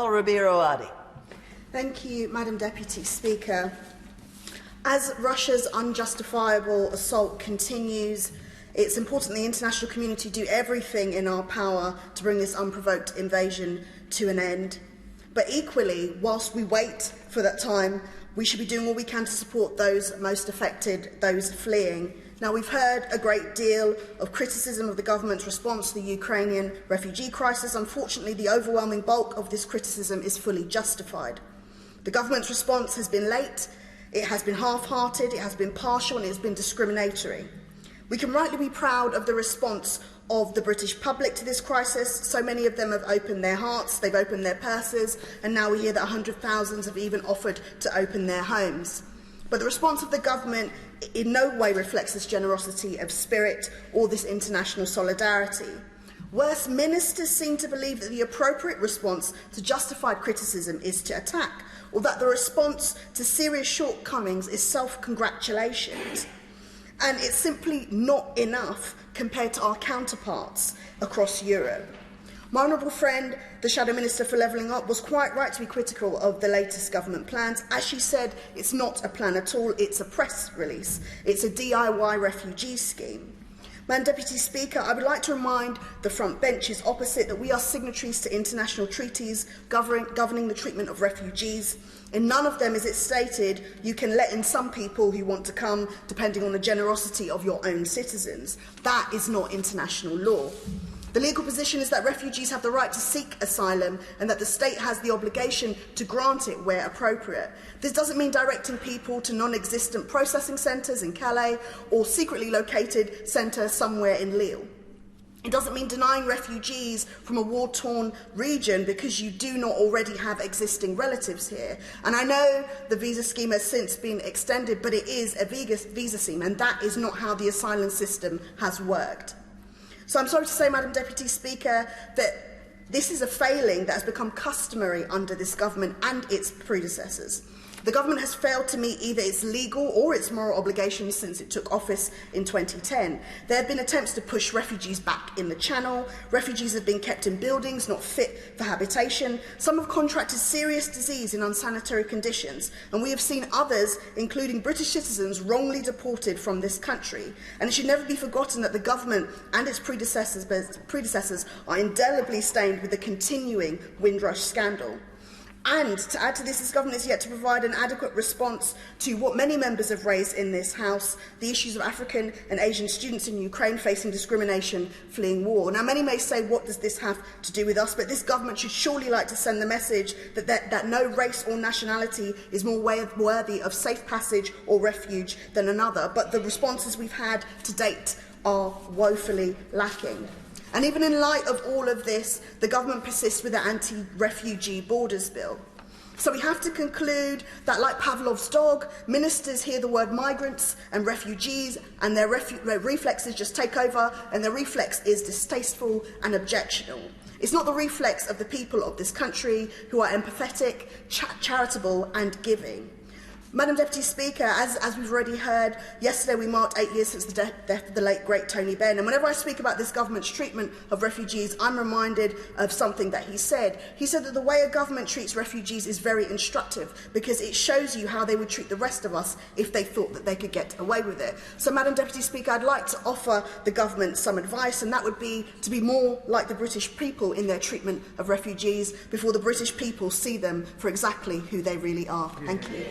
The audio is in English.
Ribeiro-Addy. Thank you, Madam Deputy Speaker. As Russia's unjustifiable assault continues, it's important the international community do everything in our power to bring this unprovoked invasion to an end. But equally, whilst we wait for that time, we should be doing all we can to support those most affected, those fleeing. Now, we've heard a great deal of criticism of the government's response to the Ukrainian refugee crisis. Unfortunately, the overwhelming bulk of this criticism is fully justified. The government's response has been late, it has been half-hearted, it has been partial, and it has been discriminatory. We can rightly be proud of the response of the British public to this crisis. So many of them have opened their hearts, they've opened their purses, and now we hear that 100,000 have even offered to open their homes. But the response of the government in no way reflects this generosity of spirit or this international solidarity. Worse, ministers seem to believe that the appropriate response to justified criticism is to attack, or that the response to serious shortcomings is self-congratulations. And it's simply not enough compared to our counterparts across Europe. My honourable friend, the Shadow Minister for Levelling Up, was quite right to be critical of the latest government plans. As she said, it's not a plan at all, it's a press release. It's a DIY refugee scheme. Madam Deputy Speaker, I would like to remind the front benches opposite that we are signatories to international treaties governing the treatment of refugees. In none of them is it stated you can let in some people who want to come depending on the generosity of your own citizens. That is not international law. The legal position is that refugees have the right to seek asylum and that the state has the obligation to grant it where appropriate. This doesn't mean directing people to non-existent processing centres in Calais or secretly located centre somewhere in Lille. It doesn't mean denying refugees from a war-torn region because you do not already have existing relatives here. And I know the visa scheme has since been extended, but it is a visa scheme, and that is not how the asylum system has worked. So I'm sorry to say, Madam Deputy Speaker, that this is a failing that has become customary under this government and its predecessors. The government has failed to meet either its legal or its moral obligations since it took office in 2010. There have been attempts to push refugees back in the Channel. Refugees have been kept in buildings not fit for habitation. Some have contracted serious disease in unsanitary conditions. And we have seen others, including British citizens, wrongly deported from this country. And it should never be forgotten that the government and its predecessors are indelibly stained with the continuing Windrush scandal. And to add to this government is yet to provide an adequate response to what many members have raised in this House, the issues of African and Asian students in Ukraine facing discrimination, fleeing war. Now, many may say, what does this have to do with us? But this government should surely like to send the message that no race or nationality is more worthy of safe passage or refuge than another. But the responses we've had to date are woefully lacking. And even in light of all of this, the government persists with the anti-refugee borders bill. So we have to conclude that, like Pavlov's dog, ministers hear the word migrants and refugees and their reflexes just take over, and their reflex is distasteful and objectionable. It's not the reflex of the people of this country who are empathetic, charitable and giving. Madam Deputy Speaker, as we've already heard, yesterday we marked 8 years since the death of the late, great Tony Benn. And whenever I speak about this government's treatment of refugees, I'm reminded of something that he said. He said that the way a government treats refugees is very instructive because it shows you how they would treat the rest of us if they thought that they could get away with it. So, Madam Deputy Speaker, I'd like to offer the government some advice, and that would be to be more like the British people in their treatment of refugees before the British people see them for exactly who they really are. Thank you.